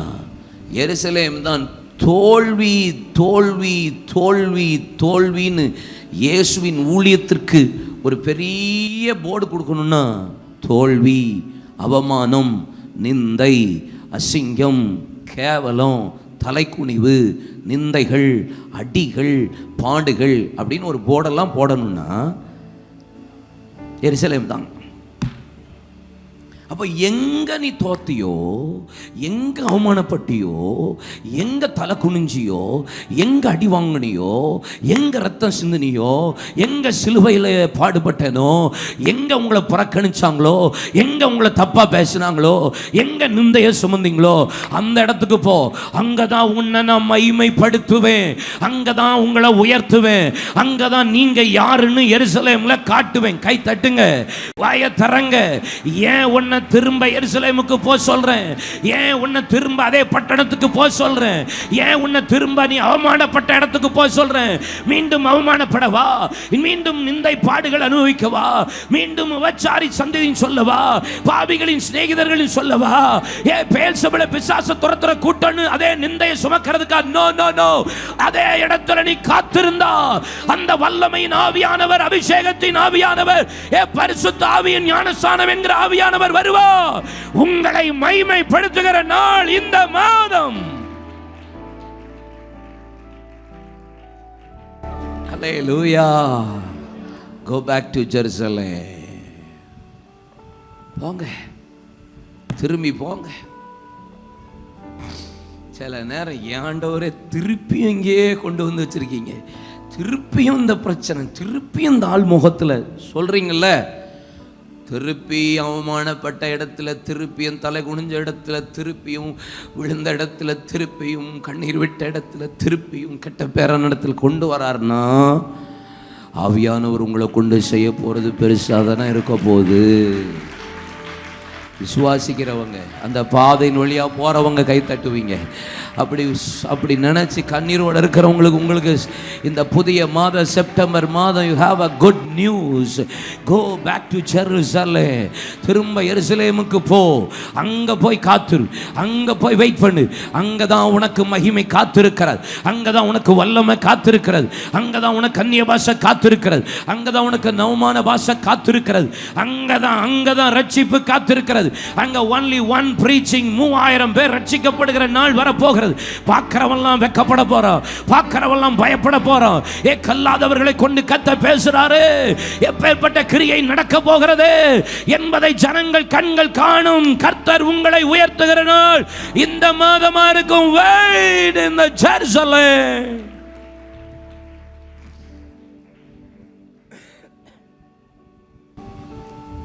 எருசலேம் தான் தோல்வி தோல்வி தோல்வி தோல்வின்னு இயேசுவின் ஊழியத்திற்கு ஒரு பெரிய போர்டு கொடுக்கணும்னா தோல்வி, அவமானம், நிந்தை, அசிங்கம், கேவலம், தலைக்குனிவு, நிந்தைகள், அடிகள், பாடுகள் அப்படின்னு ஒரு போர்டெல்லாம் போடணும்னா எருசலேம் தான். அப்போ எங்க நீ தோத்தியோ, எங்க அவமானப்பட்டியோ, எங்க தலை குனிஞ்சியோ, எங்க அடி வாங்கினியோ, எங்க ரத்தம் சிந்தினியோ, எங்க சிலுவையில் பாடுபட்டனோ, எங்க உங்களை புறக்கணிச்சாங்களோ, எங்க உங்களை தப்பா பேசினாங்களோ, எங்க நிந்தைய சுமந்தீங்களோ அந்த இடத்துக்கு போ. அங்கதான் உன்னை நான் மகிமைப்படுத்துவேன், அங்கதான் உங்களை உயர்த்துவேன், அங்கதான் நீங்க யாருன்னு எருசலேம்ல காட்டுவேன். கை தட்டுங்க, வாய தரங்க. ஏன் உன்னை திரும்ப எருசலேமுக்கு போக சொல்றேன்? ஏன் உன்னை திரும்ப அதே பட்டணத்துக்கு போக சொல்றேன்? ஏன் உன்னை திரும்ப நீ அவமானப்பட்ட இடத்துக்கு போக சொல்றேன்? மீண்டும் அவமானப்படவா? மீண்டும் நிந்தை பாடுகள் அனுபவிக்கவா? மீண்டும் விபச்சாரி சந்ததியின் சொல்லவா? பாவிகளின் சிநேகிதர்களின் சொல்லவா? பெயல்செபூலை பிசாசு துரத்துற கூட்டம்னு அதே நிந்தையை சுமக்கிறதுக்கா? No no no. அதே இடத்துல நீ காத்திருந்தா அந்த வல்லமையின் ஆவியானவர், அபிஷேகத்தின் ஆவியானவர், பரிசுத்த ஆவியின் ஞானஸ்நானம் என்கிற ஆவியானவர் வருவார். உங்களை மகிமைப்படுத்துகிற நாள் இந்த மாதம். ஹல்லேலூயா. Go back to Jerusalem. போங்க, திரும்பி போங்க. சில நேரம் ஆண்டவரே திருப்பியும் இங்கேயே கொண்டு வந்து வச்சிருக்கீங்க, திருப்பியும் இந்த பிரச்சனை, திருப்பியும் இந்த ஆள் முகத்தில் சொல்றீங்கல்ல. திருப்பி அவமானப்பட்ட இடத்துல, திருப்பியும் தலை குனிஞ்ச இடத்துல, திருப்பியும் விழுந்த இடத்துல, திருப்பியும் கண்ணீர் விட்ட இடத்துல, திருப்பியும் கெட்ட பேரான இடத்துல கொண்டு வராருன்னா ஆவியானவர் உங்களை கொண்டு செய்ய போகிறது பெருசாக தானே இருக்க போகுது. விசுவாசிக்கிறவங்க, அந்த பாதையின் வழியாக போகிறவங்க கை தட்டுவீங்க. அப்படி நினைச்சு கண்ணீரோடு இருக்கிறவங்களுக்கு உங்களுக்கு இந்த புதிய மாதம் செப்டம்பர் மாதம் you have a good news. Go back to Jerusalem. திரும்ப எருசலேமுக்கு போ. அங்க போய் காத்துரு, அங்க போய் வெயிட் பண்ணு. அங்கதான் உனக்கு மகிமை காத்திருக்கிறது, அங்கதான் உனக்கு வல்லமை காத்திருக்கிறது, அங்கதான் உனக்கு கன்னிய பாஷை காத்திருக்கிறது, அங்கதான் உனக்கு நவமான பாஷை காத்திருக்கிறது, அங்கதான் ரட்சிப்பு காத்திருக்கிறது. அங்க only one preaching 3000 பேர் ரட்சிக்கப்படுகிற நாள் வர போகிறது. பார்க்கிறவெல்லாம் வெட்கப்பட போறோம், பார்க்கிறவெல்லாம் பயப்பட போறோம். கல்லாதவர்களை கொண்டு கத்த பேசுறாரு. எப்பேற்பட்ட கிரியை நடக்க போகிறது என்பதை ஜனங்கள் கண்கள் காணும். கர்த்தர் உங்களை உயர்த்துகிற நாள் இந்த மாதமா இருக்கும். Wait in the Jerusalem.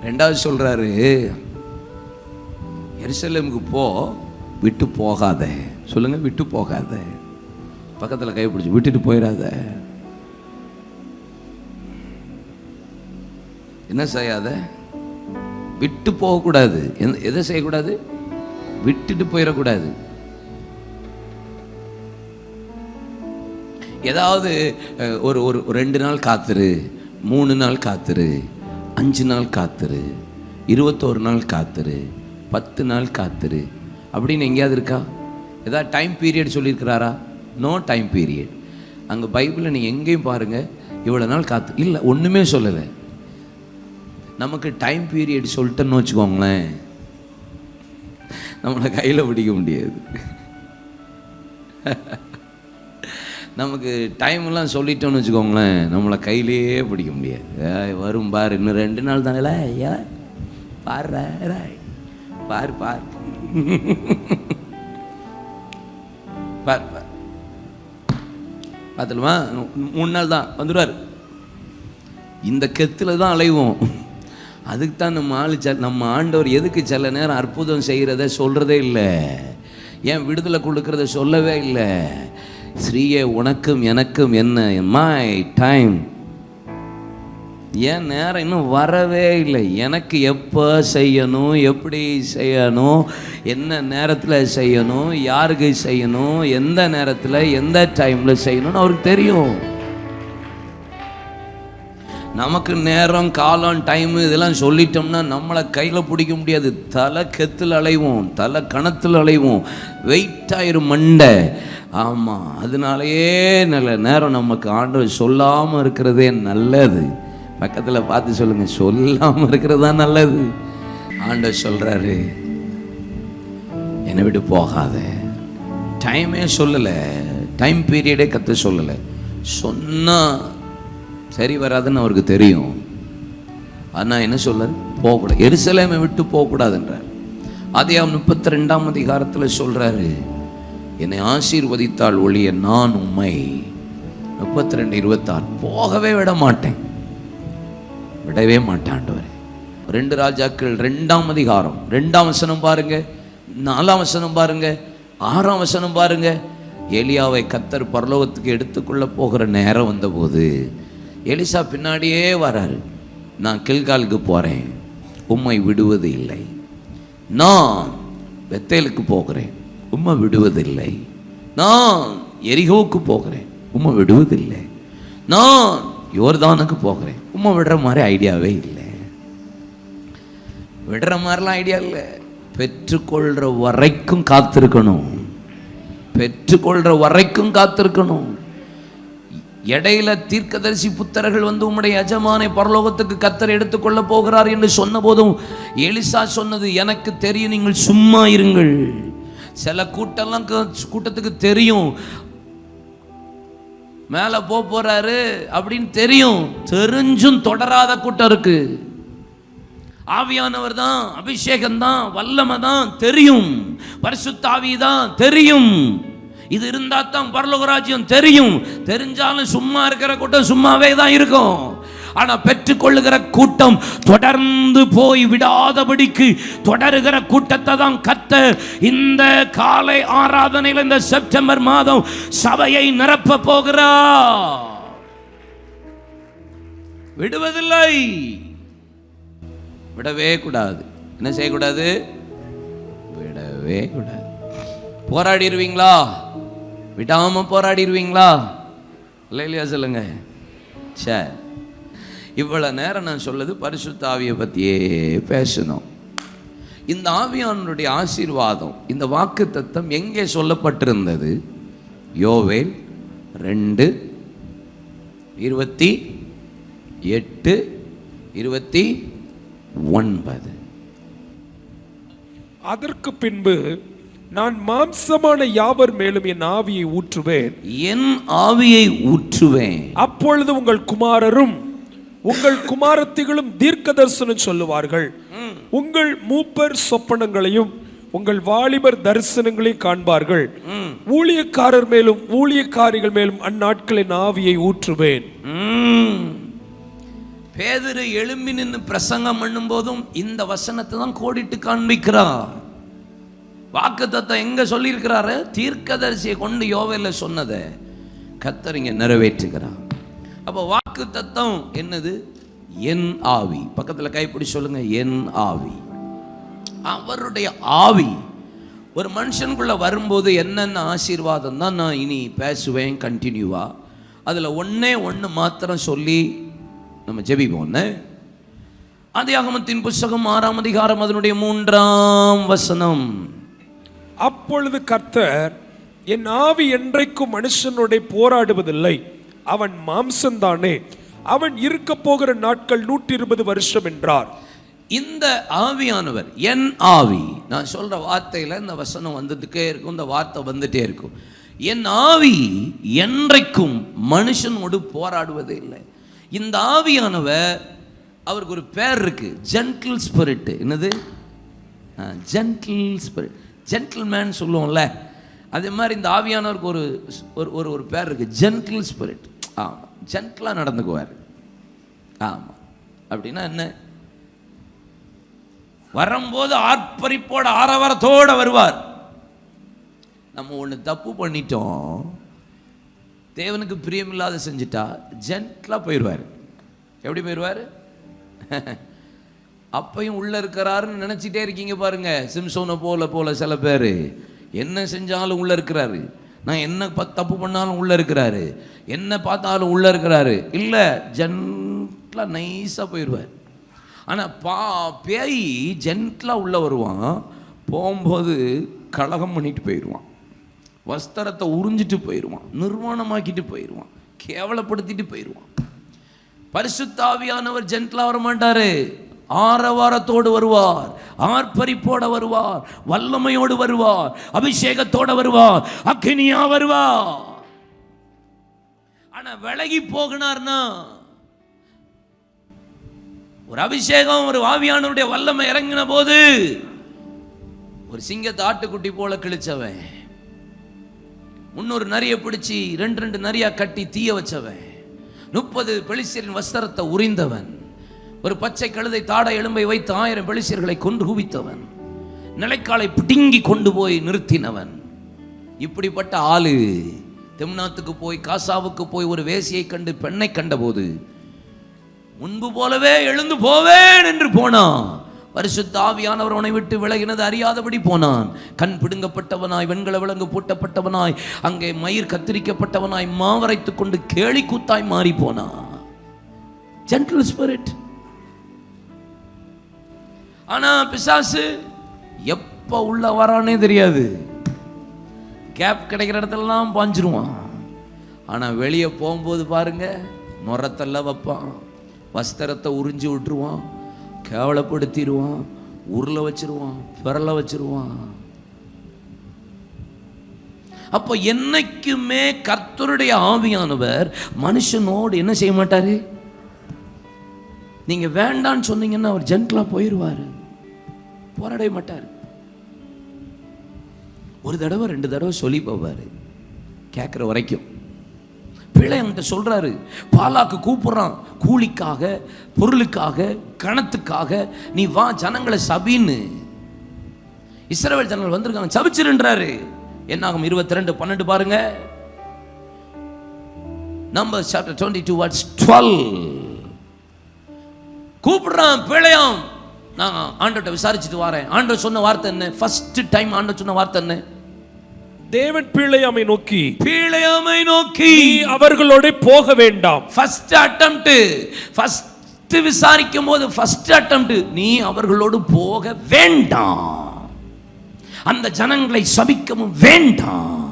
ரெண்டாவது சொல்றாரு, எருசலேமுக்கு போ, விட்டு போகாத. சொல்லுங்க, விட்டு போகாத. பக்கத்தில் கை பிடிச்சி விட்டுட்டு போயிடாத. என்ன செய்யாத? விட்டு போகக்கூடாது. எதை செய்யக்கூடாது? விட்டுட்டு போயிடக்கூடாது. ஏதாவது ஒரு 2 நாள் காத்துரு, 3 நாள் காத்துரு, 5 நாள் காத்துரு, 21 நாள் காத்துரு, 10 நாள் காத்துரு அப்படின்னு எங்கேயாவது இருக்கா? ஏதாவது டைம் பீரியட் சொல்லியிருக்கிறாரா? No time period. அங்கே பைபிளில் நீங்கள் எங்கேயும் பாருங்கள் இவ்வளோ நாள் காத்து இல்லை, ஒன்றுமே சொல்லலை. நமக்கு டைம் பீரியட் சொல்லிட்டேன்னு வச்சுக்கோங்களேன், நம்மளை கையில் பிடிக்க முடியாது. நமக்கு டைம்லாம் சொல்லிட்டோன்னு வச்சுக்கோங்களேன், நம்மளை கையிலேயே பிடிக்க முடியாது. வரும் பாரு, இன்னும் 2 நாள் தானே, ஏன் பாரு பாரு பாரு பாரு பாரு பார்த்துலுமா, 3 நாள் தான் வந்துடுவார். இந்த கெத்தில் தான் அலைவோம். அதுக்கு தான் நம்ம ஆண்டவர் எதுக்கு சில நேரம் அற்புதம் செய்கிறத சொல்கிறதே இல்லை, ஏன் விடுதலை கொடுக்கறத சொல்லவே இல்லை. ஸ்ரீயே, உனக்கும் எனக்கும் என்ன, மை டைம், ஏன் நேரம் இன்னும் வரவே இல்லை. எனக்கு எப்போ செய்யணும், எப்படி செய்யணும், என்ன நேரத்தில் செய்யணும், யாருக்கு செய்யணும், எந்த நேரத்தில் எந்த டைமில் செய்யணும்னு அவருக்கு தெரியும். நமக்கு நேரம், காலம், டைமு இதெல்லாம் சொல்லிட்டோம்னா நம்மளை கையில் பிடிக்க முடியாது. தலை கெத்தில் அலைவோம், தலை கணத்தில் அலைவோம், வெயிட் ஆயிரும் மண்டை. ஆமாம், அதனாலேயே நல்ல நேரம் நமக்கு ஆண்டவர் சொல்லாமல் இருக்கிறதே நல்லது. பக்கத்தில் பார்த்து சொல்லுங்க, சொல்லாமல் இருக்கிறது தான் நல்லது. ஆண்டவர் சொல்கிறாரு, என்னை விட்டு போகாத. டைமே சொல்லலை, டைம் பீரியடே கற்று சொல்லலை. சொன்னால் சரி வராதுன்னு அவருக்கு தெரியும். ஆனால் என்ன சொல்றாரு? போகக்கூடாது, எருசலேமை விட்டு போகக்கூடாதுன்றார். ஆதியாகமம் 32ஆம் அதிகாரத்தில் சொல்கிறாரு, என்னை ஆசீர்வதித்தால் ஒழிய நான் உம்மை 32:26 போகவே விட மாட்டேன், விடவே மாட்டாண்டவர். 2 ராஜாக்கள் 2ஆம் அதிகாரம் 2ஆம் வசனம் பாருங்க, 4ஆம் வசனம் பாருங்க, 6ஆம் வசனம் பாருங்க. எலியாவை கர்த்தர் பரலோகத்துக்கு எடுத்துக்கொள்ள போகிற நேரம் வந்தபோது எலிசா பின்னாடியே வராரு. நான் கில்காலுக்கு போகிறேன், உம்மை விடுவது இல்லை. நான் பெத்தேலுக்கு போகிறேன், உம்மை விடுவதில்லை. நான் எரிகோவுக்கு போகிறேன், உம்மை விடுவதில்லை. நான் யோர்தானுக்கு போகிறேன், உம்மை விடுற மாதிரி ஐடியாவே இல்லை. விடுற மாதிரிலாம் ஐடியா இல்லை. பெற்றுக்கொள்கிற வரைக்கும் காத்திருக்கணும், பெற்றுக்கொள்கிற வரைக்கும் காத்திருக்கணும். இடையில தீர்க்கதரிசி புத்தர்கள் வந்து உம்முடைய எஜமானை பரலோகத்துக்கு கர்த்தர் எடுத்துக்கொள்ள போகிறார் என்று சொன்ன போதும் எலிசா சொன்னது, எனக்கு தெரியும், நீங்கள் சும்மா இருங்கள். சில கூட்டத்துக்கு தெரியும் மேலே போறாரு அப்படின்னு தெரியும், தெரிஞ்சும் தொடராத கூட்டம் இருக்கு. ஆவியானவர் தான், அபிஷேகம் தான், வல்லமை தான் தெரியும், பரிசுத்த ஆவி தான் தெரியும். இது இருந்தா தான் பரலோக ராஜ்யம் தெரியும். தெரிஞ்சாலும் சும்மா இருக்கிற கூட்டம் சும்மாவே தான் இருக்கும். ஆனா பெற்றுக்கொள்ளுகிற கூட்டம் தொடர்ந்து போய் விடாதபடிக்கு தொடருகிற கூட்டத்தை தான் கர்த்தர் இந்த காலை ஆராதனையில் இந்த செப்டம்பர் மாதம் சபையை நிரப்ப போகிறார். விடுவதில்லை, விடவே கூடாது. என்ன செய்யக்கூடாது? விடவே கூடாது. போராடிடுவீங்களா? விடாம போராடிடுவீங்களா? இல்லையா சொல்லுங்க. சரி, இவ்வளவு நேரம் நான் சொல்லுது பரிசுத்த ஆவியை பற்றியே பேசணும். இந்த ஆவியானுடைய ஆசீர்வாதம், இந்த வாக்கு தத்தம் எங்கே சொல்லப்பட்டிருந்தது? யோவேல் 2:28-29. அதற்கு பின்பு நான் மாம்சமான யாவர் மேலும் என் ஆவியை ஊற்றுவேன், என் ஆவியை ஊற்றுவேன். அப்பொழுது உங்கள் குமாரரும் உங்கள் குமாரத்திகளும் தீர்க்க தரிசனம் சொல்லுவார்கள். உங்கள் மூப்பர் சொப்பனங்களையும் உங்கள் வாலிபர் தரிசனங்களையும் காண்பார்கள். ஊழியக்காரர் மேலும் ஊழியக்காரிகள் மேலும் அந்நாட்களின் ஆவியை ஊற்றுவேன். பேதுரு எழும்பி நின்று பிரசங்கம் பண்ணும் போதும் இந்த வசனத்தை தான் கோடிட்டு காண்பிக்கிறார். வாக்குத்தத்தம் எங்க சொல்லி இருக்கிறாரு? தீர்க்கதரிசியை கொண்டு யோவேல்ல சொன்னதை கர்த்தர் இங்க நிறைவேற்றுகிறார். அப்போ வாக்கு தத்தம் என்னது? என் ஆவி. பக்கத்துல கைப்பிடி சொல்லுங்க, என் ஆவி. அவருடைய ஆவி ஒரு மனுஷனுக்குள்ள வரும்போது என்னென்ன ஆசீர்வாதம் தான் நான் இனி பேசுவேன் கண்டினியூவா. அதுல ஒன்று மாத்திரம் சொல்லி நம்ம ஜெபிப்போம். ஆதியாகமத்தின் புத்தகம் 6ஆம் அதிகாரம் அதனுடைய 3ஆம் வசனம். அப்பொழுது கர்த்தர், என் ஆவி என்றைக்கும் மனுஷனோட போராடுவதில்லை, அவன் மாம்சம்தானே, அவன் இருக்க போகிற நாட்கள் 120 வருஷம் என்றார். இந்த ஆவியானவர், என் ஆவி, நான் சொல்ற வார்த்தையில இந்த வசனம் வந்துட்டே இருக்கும், இந்த வார்த்தை வந்துட்டே இருக்கும். என் ஆவி என்றைக்கும் மனுஷனோடு போராடுவதே இல்லை. இந்த ஆவியானவர், அவருக்கு ஒரு பேர் இருக்கு, ஜென்டில் ஸ்பிரிட். என்னது? Gentle spirit. ஜென்டில்மேன் சொல்லுவோம்ல, அதே மாதிரி இந்த ஆவியானவருக்கு ஒரு ஒரு ஒரு பேர் இருக்கு, ஜென்டில் ஸ்பிரிட். ஆமாம், ஜென்டிலாக நடந்துக்குவார். ஆமாம், அப்படின்னா என்ன? வரும்போது ஆர்ப்பரிப்போட ஆரவாரத்தோட வருவார். நம்ம ஒன்று தப்பு பண்ணிட்டோம், தேவனுக்கு பிரியமில்லாத செஞ்சுட்டா ஜென்டிலாக போயிடுவார். எப்படி போயிடுவார்? அப்பையும் உள்ள இருக்கிறாருன்னு நினைச்சிட்டே இருக்கீங்க பாருங்க. சிம்சோனை போல சில பேர் என்ன செஞ்சாலும் உள்ள இருக்கிறாரு, நான் என்ன தப்பு பண்ணாலும் உள்ள இருக்கிறாரு, என்ன பார்த்தாலும் உள்ள இருக்கிறாரு. இல்லை, ஜென்ட்லா நைஸாக போயிடுவார். ஆனால் பேய் ஜென்ட்லா உள்ள வருவான், போகும்போது கலகம் பண்ணிட்டு போயிடுவான், வஸ்திரத்தை உறிஞ்சிட்டு போயிடுவான், நிர்வாணமாக்கிட்டு போயிடுவான், கேவலப்படுத்திட்டு போயிடுவான். பரிசுத்த ஆவியானவர் ஜென்ட்லா வர மாட்டாரு, ஆரவாரத்தோடு வருவார், ஆர்ப்பரிப்போட வருவார், வல்லமையோடு வருவார், அபிஷேகத்தோட வருவார், அக்கினியா வருவார். ஆனா விலகி போகினார்னா, ஒரு அபிஷேகம், ஒரு ஆவியானவருடைய வல்லமை இறங்கின போது ஒரு சிங்கத்தை ஆட்டுக்குட்டி போல கிழிச்சவன், 300 நரியை பிடிச்சி 2 நரியா கட்டி தீய வச்சவன், 30 பெலிஸ்தரின் வஸ்திரத்தை உரிந்தவன், ஒரு பச்சை கழுதை தாடை எலும்பை வைத்து 1000 பெலிஸ்தர்களை கொன்று குவித்தவன், நிலைக்காலை பிடுங்கி கொண்டு போய் நிறுத்தினவன். இப்படிப்பட்ட ஆளு தெம்னாத்துக்கு போய், காசாவுக்கு போய் ஒரு வேசியை கண்டு பெண்ணை கண்டபோது முன்பு போலவே எழுந்து போவேன் என்று போனான். பரிசுத்த ஆவியானவர் அவனை விட்டு விலகினது அறியாதபடி போனான். கண் பிடுங்கப்பட்டவனாய், வெண்கல விலங்கு பூட்டப்பட்டவனாய், அங்கே மயிர் கத்திரிக்கப்பட்டவனாய், மாவரைத்து கொண்டு கேலி கூத்தாய் மாறி போனான். Gentle spirit. ஆனா பிசாசு எப்ப உள்ள வரானே தெரியாது, கேப் கிடைக்கிற இடத்துலலாம் பாஞ்சிருவான். ஆனா வெளியே போகும்போது பாருங்க, நுரத்தல்ல வைப்பான், வஸ்திரத்தை உறிஞ்சி விட்டுருவான், கேவலப்படுத்திடுவான், உருள வச்சிருவான், பிறல வச்சிருவான். அப்போ என்னைக்குமே கர்த்தருடைய ஆவியானவர் மனுஷனோடு என்ன செய்ய மாட்டாரு? நீங்க வேண்டான்னு சொன்னீங்கன்னா அவர் ஜென்டிலா போயிடுவாரு, போராட மாட்டார். ஒரு தடவை 2 தடவை சொல்லி போவாரு, கேட்குற வரைக்கும். பிள்ளை என்கிட்ட சொல்றாரு, பாலாக்கு கூப்பிடுறான், கூலிக்காக, பொருளுக்காக, கணத்துக்காக, நீ வா ஜனங்களை சபின்னு. இஸ்ரவேல் ஜனங்கள் வந்திருக்காங்க, சபிச்சிருன்றாரு. என்னாகும் 22:12 பாருங்க. Numbers chapter 22 verse 12. கூப்பிடுறான் பிள்ளையாம், நான் ஆண்டவர்கிட்ட விசாரிச்சுட்டு வரேன். ஆண்டவர் சொன்ன வார்த்தை என்ன? ஃபர்ஸ்ட் டைம் ஆண்டவர் சொன்ன வார்த்தை என்ன? தேவன் பிழையாமை நோக்கி நீ அவர்களோட போக வேண்டாம். ஃபர்ஸ்ட் அட்டெம்ப்ட், ஃபர்ஸ்ட் விசாரிக்கும் போது ஃபர்ஸ்ட் அட்டெம்ப்ட், நீ அவர்களோடு போக வேண்டாம். அந்த ஜனங்களை சபிக்கவும் வேண்டாம்,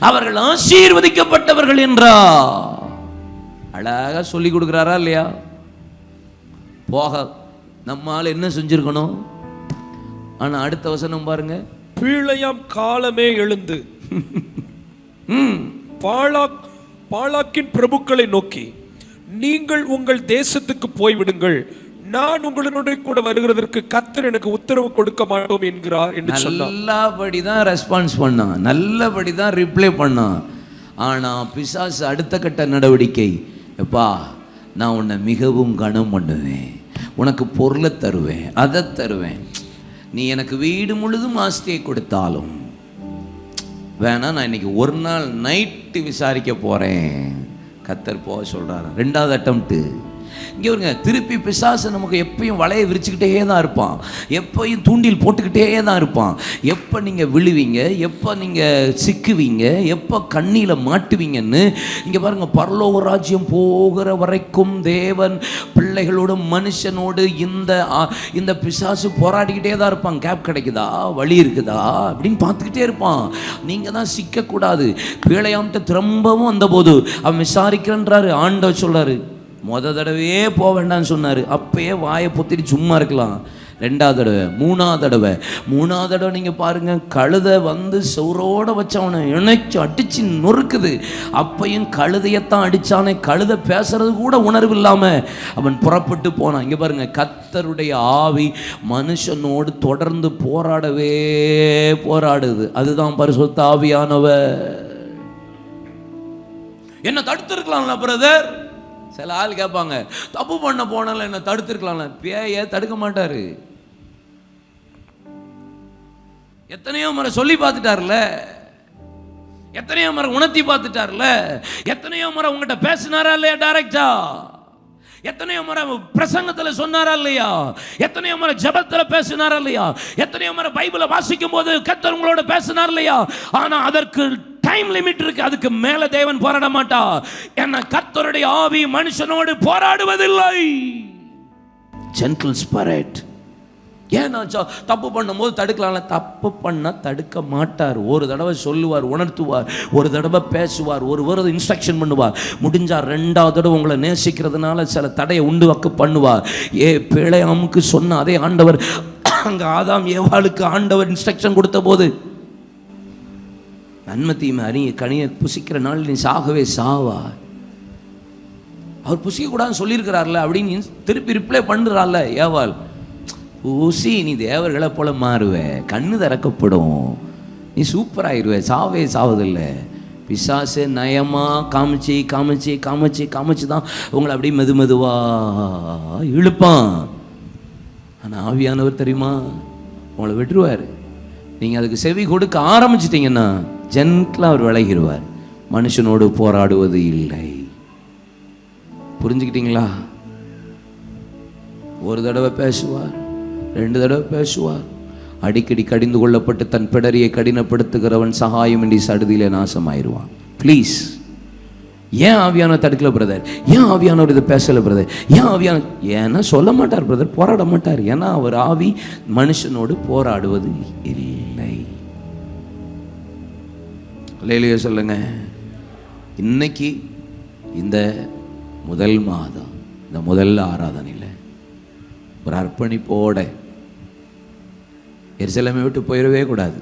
அவர்கள் ஆசீர்வதிக்கப்பட்டவர்கள் என்றா அழகா சொல்லி கொடுக்கிறாரா இல்லையா? போக நம்மால என்ன செஞ்சிருக்கணும்? ஆனா அடுத்த வசனம் பாருங்க, பீழையாம் காலமே எழுந்து பாலாக்கின் பிரபுக்களை நோக்கி, நீங்கள் உங்கள் தேசத்துக்கு போய்விடுங்கள், நான் உங்களுடைய கூட வருகிறதற்கு கர்த்தர் எனக்கு உத்தரவு கொடுக்க மாட்டோம் என்கிறார் என்று சொன்னார். நல்லபடிதான் ரெஸ்பான்ஸ் பண்ணான், நல்லபடிதான் ரிப்ளை பண்ணான். ஆனா பிசாசு அடுத்த கட்ட நடவடிக்கை, எப்பா நான் உன்னை மிகவும் கனம் பண்ணுவேன், உனக்கு பொருளை தருவேன், அதை தருவேன், நீ எனக்கு வீடு முழுதும் ஆஸ்தியை கொடுத்தாலும் வேணா, நான் இன்னைக்கு ஒரு நாள் நைட்டு விசாரிக்க போறேன். கர்த்தர் போக சொல்றாரு. ரெண்டாவது அட்டெம்ப்ட். இங்கே வருங்க, திருப்பி பிசாசு நமக்கு எப்பயும் வலையை விரிச்சுக்கிட்டே தான் இருப்பான், எப்பயும் தூண்டில் போட்டுக்கிட்டே தான் இருப்பான். எப்போ நீங்கள் விழுவீங்க, எப்போ நீங்கள் சிக்குவீங்க, எப்போ கண்ணியில் மாட்டுவீங்கன்னு. இங்கே பாருங்க, பரலோக ராஜ்யம் போகிற வரைக்கும் தேவன் பிள்ளைகளோடு மனுஷனோடு இந்த பிசாசு போராடிக்கிட்டே தான் இருப்பான். கேப் கிடைக்குதா, வழி இருக்குதா அப்படின்னு பார்த்துக்கிட்டே இருப்பான். நீங்கள் தான் சிக்கக்கூடாது. பிழையாம்கிட்ட திரும்பவும் வந்தபோது அவன் விசாரிக்கிறன்றாரு. ஆண்டவர் சொல்றாரு, தடவையே போக வேண்டாம்னு சொன்னார். அப்பயே வாயை பொத்திட்டு சும்மா இருக்கலாம். ரெண்டாவது தடவை நீங்கள் பாருங்கள், கழுதை வந்து சோரோட வச்சவனை இணைச்சு அடிச்சு நொறுக்குது. அப்பையும் கழுதையத்தான் அடித்தானே, கழுதை பேசுறது கூட உணர்வு இல்லாமல் அவன் புறப்பட்டு போனான். இங்கே பாருங்கள், கர்த்தருடைய ஆவி மனுஷனோடு தொடர்ந்து போராடுது. அதுதான் பரிசுத்த ஆவியானவர். என்ன தடுத்திருக்கலாம்ல பிரதர்? சில ஆள் கேட்பாங்க, தப்பு பண்ண போனால என்ன தடுத்திருக்கலாம்ல. பேய தடுக்க மாட்டாரு. எத்தனையோ முறை சொல்லி பார்த்துட்டார்ல, எத்தனையோ முறை உணர்த்தி பார்த்துட்டார்ல, எத்தனையோ முறை உங்ககிட்ட பேசினாரா இல்லையா டைரக்டா, எத்தனையோ முறை பிரசங்கத்தில் சொன்னாரா இல்லையா, எத்தனையோ முறை ஜெபத்தில் பேசினாரா இல்லையா, எத்தனையோ முறை பைபிளை வாசிக்கும் போது கர்த்தர் உங்களோட பேசினார் இல்லையா. ஆனா அதற்கு டைம் லிமிட் இருக்கு. அதுக்கு மேல தேவன் போராட மாட்டா. என்ன, கர்த்தருடைய ஆவி மனுஷனோடு போராடுவதில்லை. Gentle spirit. ஏன்னா தப்பு பண்ணும்போது தடுக்கலாம்ல, தப்பு பண்ணா தடுக்க மாட்டார். ஒரு தடவை சொல்லுவார், உணர்த்துவார், ஒரு தடவை பேசுவார், ஒரு இன்ஸ்ட்ரக்ஷன் பண்ணுவார். முடிஞ்சா ரெண்டாவது தடவை உங்களை நேசிக்கிறதுனால சில தடையை உண்டு வக்க பண்ணுவார். பிழையாமுக்கு சொன்ன அதே ஆண்டவர் அங்க ஆதாம் ஏவாளுக்கு ஆண்டவர் இன்ஸ்ட்ரக்ஷன் கொடுத்த போது, நன்மை தீமை அறிய கனியை புசிக்கிற நாள் நீ சாகவே சாவா. அவர் புசிக்க கூடாதுன்னு சொல்லியிருக்கிறார்ல அப்படின்னு திருப்பி ரிப்ளை பண்ணுறாள்ல ஏவாள். ஊசி, நீ தேவர்களை போல மாறுவ, கண்ணு திறக்கப்படும், நீ சூப்பராயிருவ, சாவே சாவதில்லை. பிசாசு நயமா காமிச்சு தான் உங்களை அப்படியே மெதுவா இழுப்பான். ஆனால் ஆவியானவர் தெரியுமா, உங்களை விட்டுருவார். நீங்கள் அதுக்கு செவி கொடுக்க ஆரம்பிச்சிட்டிங்கன்னா ஜென்ட்லாக அவர் விலகிடுவார். மனுஷனோடு போராடுவது இல்லை. புரிஞ்சுக்கிட்டீங்களா? ஒரு தடவை பேசுவார், ரெண்டு தடவை பேசுவார். அடிக்கடி கடிந்து கொள்ளப்பட்டு தன் பிடரியை கடினப்படுத்துகிறவன் சகாயமின்றி சடுதியிலே நாசமாயிருவான். ப்ளீஸ், ஏன் ஆவியான தடுக்கல பிரதர்? ஏன் ஆவியானவர் இதை பேசலை பிரதர்? ஏன் ஆவியான? ஏன்னா சொல்ல மாட்டார் பிரதர், போராட மாட்டார். ஏன்னா அவர் ஆவி மனுஷனோடு போராடுவது இல்லை. அல்லேலூயா சொல்லுங்க. இன்னைக்கு இந்த முதல் மாதம், இந்த முதல் ஆராதனையில் ஒரு அர்ப்பணிப்போட எருசலேமை விட்டு போயிடவே கூடாது.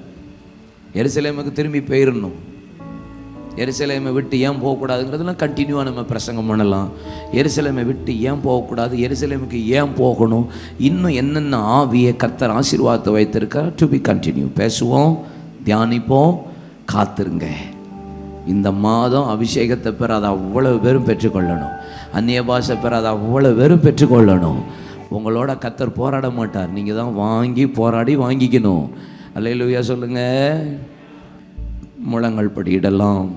எருசலேமுக்கு திரும்பி போயிடணும். எருசலேமை விட்டு ஏன் போகக்கூடாதுங்கிறதுலாம் கண்டினியூவாக நம்ம பிரசங்கம் பண்ணலாம். எருசலேமை விட்டு ஏன் போகக்கூடாது, எருசலேமுக்கு ஏன் போகணும், இன்னும் என்னென்ன ஆவியை கர்த்தர் ஆசீர்வாதத்தை வைத்திருக்கா, டு பி கண்டினியூ. பேசுவோம், தியானிப்போம், காத்திருங்க. இந்த மாதம் அபிஷேகத்தை பெற அதை அவ்வளவு பேரும் பெற்றுக்கொள்ளணும். அந்நிய பாஷை பெற அதை அவ்வளவு பேரும் பெற்றுக்கொள்ளணும். உங்களோட கர்த்தர் போராட மாட்டார், நீங்கள் தான் வாங்கி போராடி வாங்கிக்கணும். அல்லேலூயா சொல்லுங்க. முழங்கள் படியிடலாம்.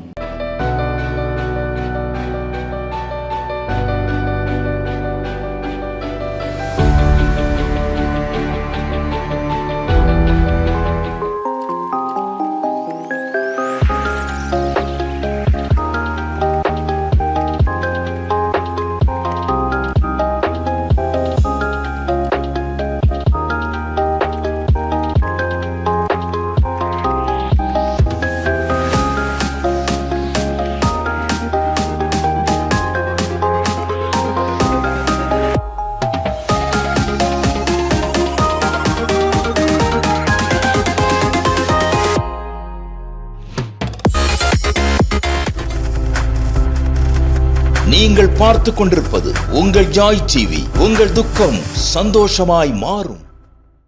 நீங்கள் பார்த்து கொண்டிருப்பது உங்கள் ஜாய் டிவி. உங்கள் துக்கம் சந்தோஷமாய் மாறும்.